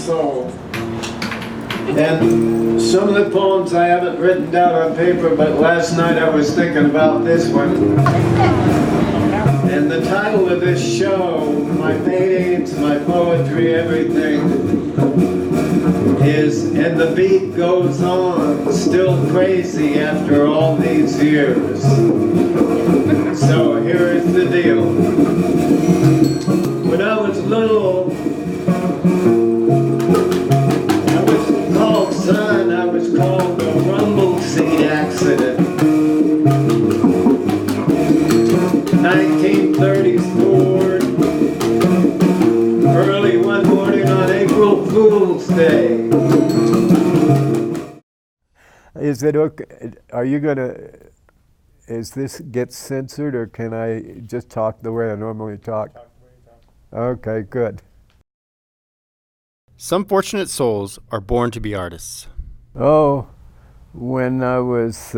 soul. And some of the poems I haven't written down on paper, but last night I was thinking about this one. And the title of this show, my paintings, my poetry, everything, is "And the Beat Goes On, Still Crazy After All These Years." So here is the deal. When I was little, I was called son, I was called the rumble seat accident. 1930s Ford, early one morning on April Fool's Day. Is it okay? Are you gonna? Is this get censored, or can I just talk the way I normally talk? Okay, good. Some fortunate souls are born to be artists. Oh, when I was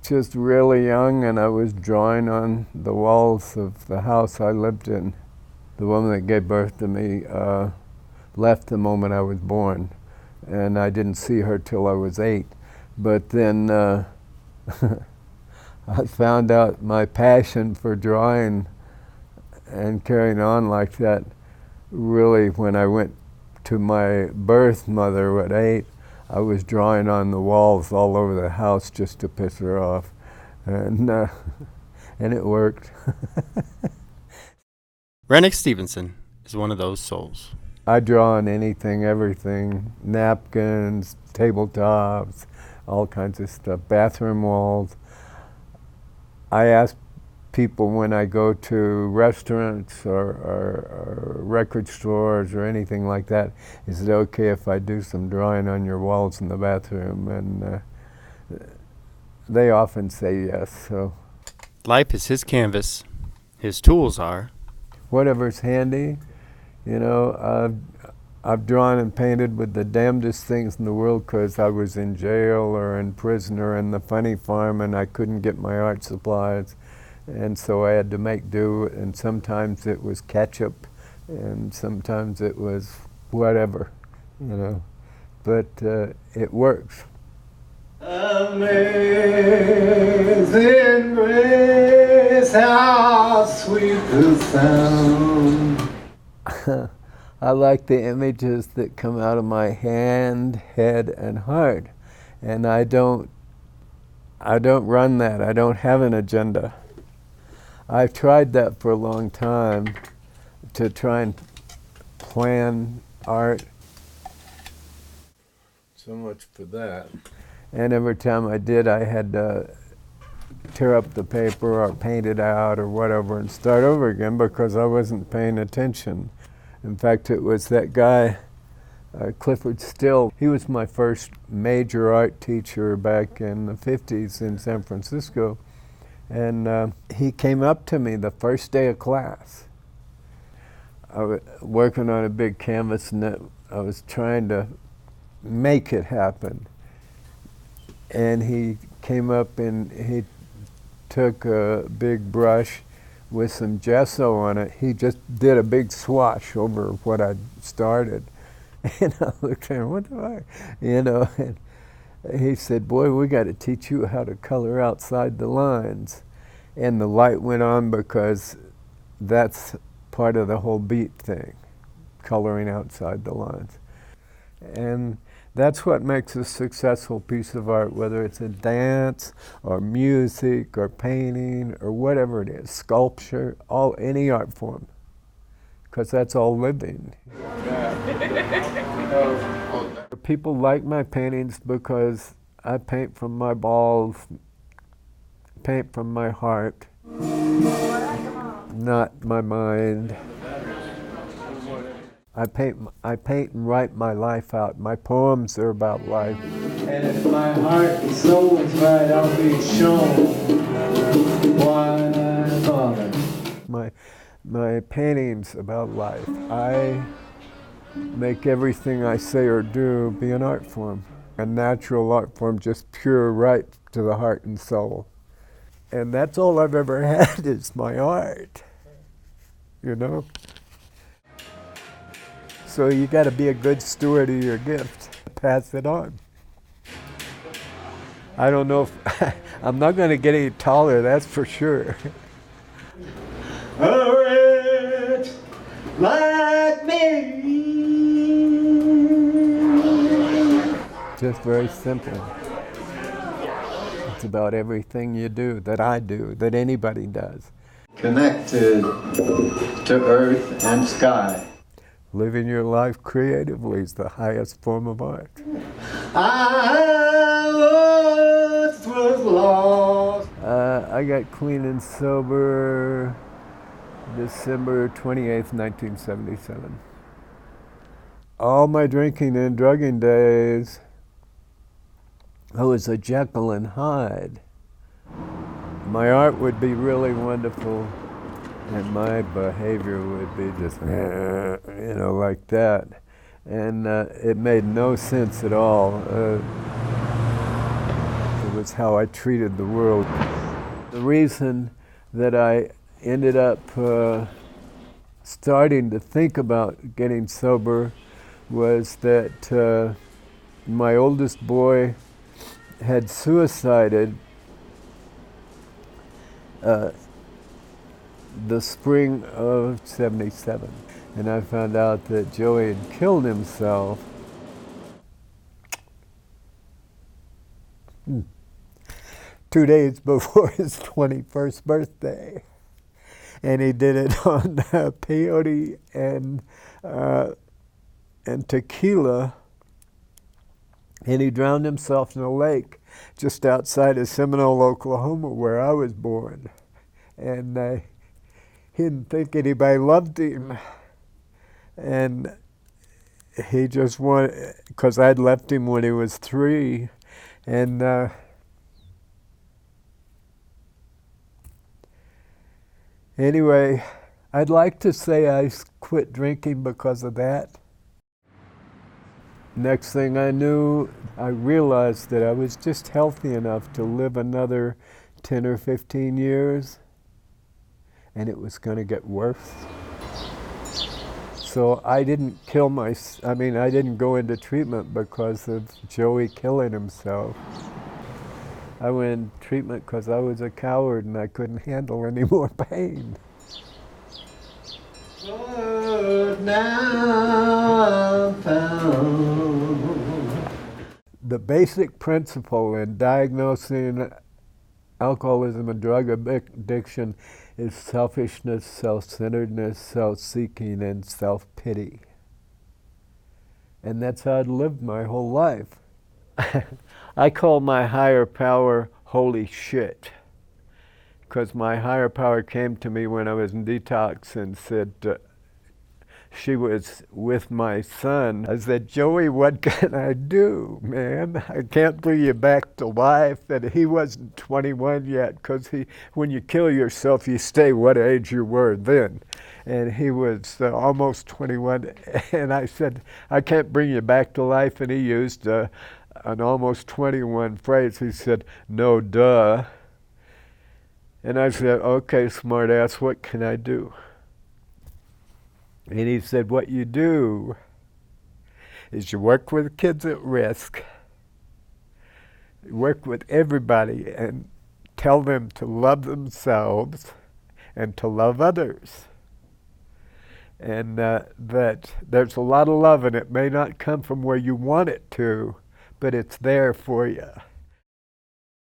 just really young and I was drawing on the walls of the house I lived in, the woman that gave birth to me left the moment I was born, and I didn't see her till I was 8. But then I found out my passion for drawing and carrying on like that really when I went to my birth mother at 8. I was drawing on the walls all over the house just to piss her off, and it worked. Rennick Stevenson is one of those souls. I draw on anything, everything, napkins, tabletops, all kinds of stuff, bathroom walls. I ask people when I go to restaurants or record stores or anything like that, is it okay if I do some drawing on your walls in the bathroom? And they often say yes. So Life is his canvas. His tools are whatever's handy. You know, I've drawn and painted with the damnedest things in the world because I was in jail or in prison or in the funny farm and I couldn't get my art supplies. And so I had to make do, and sometimes it was ketchup, and sometimes it was whatever, you know. But it works. Amazing grace, how sweet the sound. I like the images that come out of my hand, head, and heart, and I don't run that. I don't have an agenda. I've tried that for a long time, to try and plan art. So much for that. And every time I did, I had to tear up the paper or paint it out or whatever and start over again because I wasn't paying attention. In fact, it was that guy, Clifford Still. He was my first major art teacher back in the 50s in San Francisco. And he came up to me the first day of class. I was working on a big canvas and I was trying to make it happen. And he came up and he took a big brush with some gesso on it. He just did a big swash over what I'd started. And I looked at him, what the fuck? You know, and he said, boy, we got to teach you how to color outside the lines. And the light went on because that's part of the whole beat thing, coloring outside the lines. And that's what makes a successful piece of art, whether it's a dance or music or painting or whatever it is, sculpture, any art form, because that's all living. People like my paintings because I paint from my balls, paint from my heart, not my mind. I paint and write my life out. My poems are about life. And if my heart and soul is right, I'll be shown why bother. My paintings about life. I make everything I say or do be an art form. A natural art form, just pure right to the heart and soul. And that's all I've ever had is my art, you know? So you got to be a good steward of your gift. Pass it on. I don't know if I'm not going to get any taller, that's for sure. Rich like me. Just very simple. It's about everything you do, that I do, that anybody does. Connected to earth and sky. Living your life creatively is the highest form of art. I was lost. I got clean and sober December 28th, 1977. All my drinking and drugging days, I was a Jekyll and Hyde. My art would be really wonderful, and my behavior would be just, like that. And it made no sense at all. It was how I treated the world. The reason that I ended up starting to think about getting sober was that my oldest boy had suicided the spring of '77. And I found out that Joey had killed himself 2 days before his 21st birthday. And he did it on peyote and tequila. And he drowned himself in a lake just outside of Seminole, Oklahoma, where I was born. And he didn't think anybody loved him. And he just wanted, because I'd left him when he was 3. And anyway, I'd like to say I quit drinking because of that. Next thing I knew, I realized that I was just healthy enough to live another 10 or 15 years, and it was going to get worse. So I didn't I didn't go into treatment because of Joey killing himself. I went in treatment because I was a coward and I couldn't handle any more pain. Now found. The basic principle in diagnosing alcoholism and drug addiction is selfishness, self-centeredness, self-seeking, and self-pity. And that's how I'd lived my whole life. I call my higher power holy shit, because my higher power came to me when I was in detox and said, she was with my son. I said, Joey, what can I do, man? I can't bring you back to life. And he wasn't 21 yet, because when you kill yourself, you stay what age you were then. And he was almost 21. And I said, I can't bring you back to life. And he used an almost 21 phrase. He said, no, duh. And I said, okay, smart ass, what can I do? And he said, what you do is you work with kids at risk, work with everybody, and tell them to love themselves and to love others. And that there's a lot of love, and it may not come from where you want it to, but it's there for you.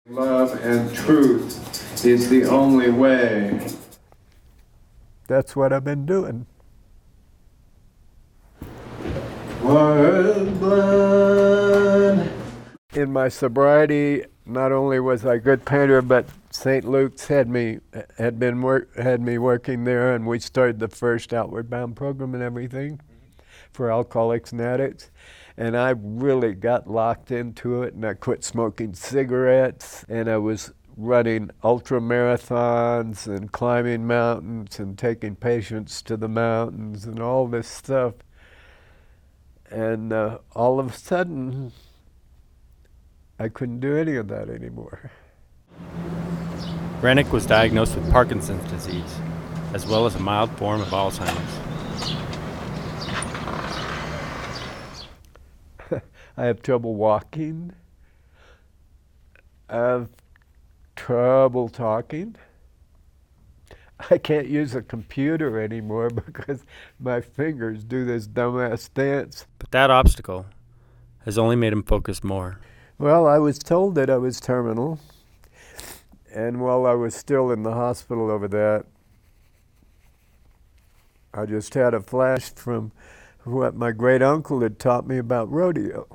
Love and truth is the only way. That's what I've been doing. In my sobriety, not only was I a good painter, but St. Luke's had me working there, and we started the first Outward Bound program and everything for alcoholics and addicts. And I really got locked into it, and I quit smoking cigarettes, and I was running ultra marathons and climbing mountains and taking patients to the mountains and all this stuff. And all of a sudden, I couldn't do any of that anymore. Rennick was diagnosed with Parkinson's disease, as well as a mild form of Alzheimer's. I have trouble walking. I have trouble talking. I can't use a computer anymore because my fingers do this dumbass dance. But that obstacle has only made him focus more. Well, I was told that I was terminal, and while I was still in the hospital over that, I just had a flash from what my great uncle had taught me about rodeo.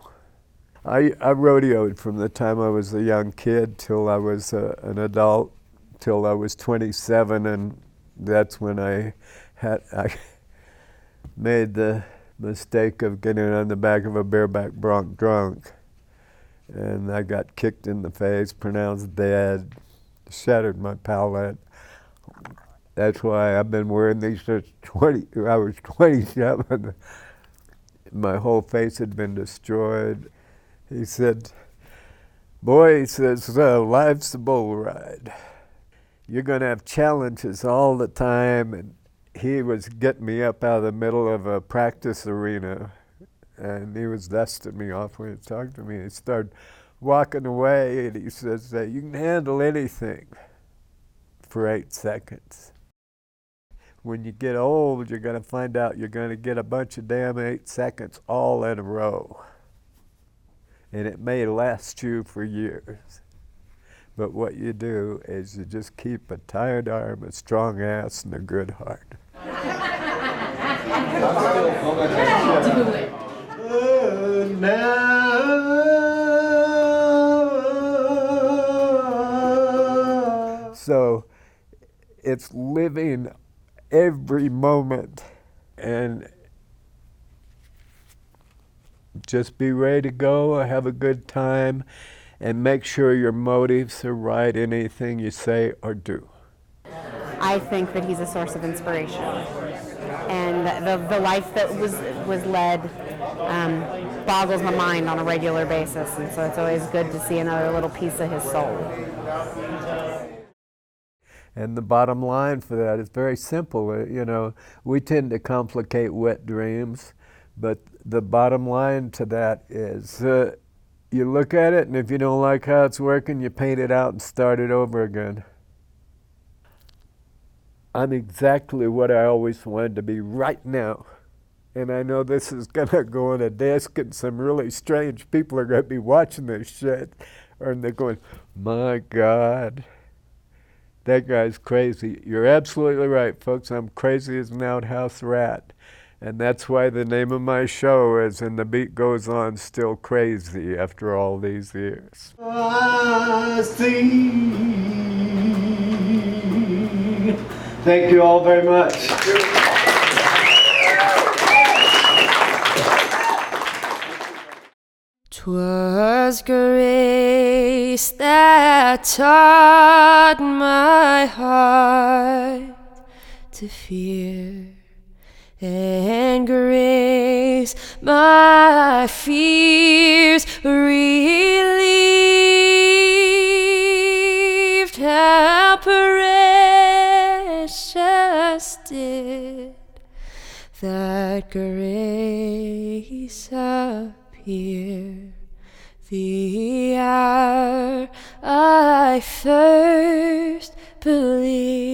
I rodeoed from the time I was a young kid till I was an adult, till I was 27, and that's when I made the mistake of getting on the back of a bareback bronc drunk. And I got kicked in the face, pronounced dead, shattered my palate. That's why I've been wearing these since I was 27. My whole face had been destroyed. He said, boy, he says, life's a bull ride. You're going to have challenges all the time. And he was getting me up out of the middle of a practice arena, and he was dusting me off when he was talking to me. He started walking away, and he says, you can handle anything for 8 seconds. When you get old, you're going to find out you're going to get a bunch of damn 8 seconds all in a row. And it may last you for years. But what you do is you just keep a tired arm, a strong ass, and a good heart. So it's living every moment and just be ready to go, have a good time, and make sure your motives are right in anything you say or do. I think that he's a source of inspiration, and the life that was led boggles my mind on a regular basis, and so it's always good to see another little piece of his soul. And the bottom line for that is very simple. You know, we tend to complicate wet dreams, but the bottom line to that is you look at it, and if you don't like how it's working, you paint it out and start it over again. I'm exactly what I always wanted to be right now. And I know this is going to go on a disc, and some really strange people are going to be watching this shit. And they're going, my God, that guy's crazy. You're absolutely right, folks. I'm crazy as an outhouse rat. And that's why the name of my show is And the Beat Goes On, Still Crazy after all these years. I see. Thank you all very much. 'Twas grace that taught my heart to fear, and grace my fears relieved. How precious did that grace appear the hour I first believed.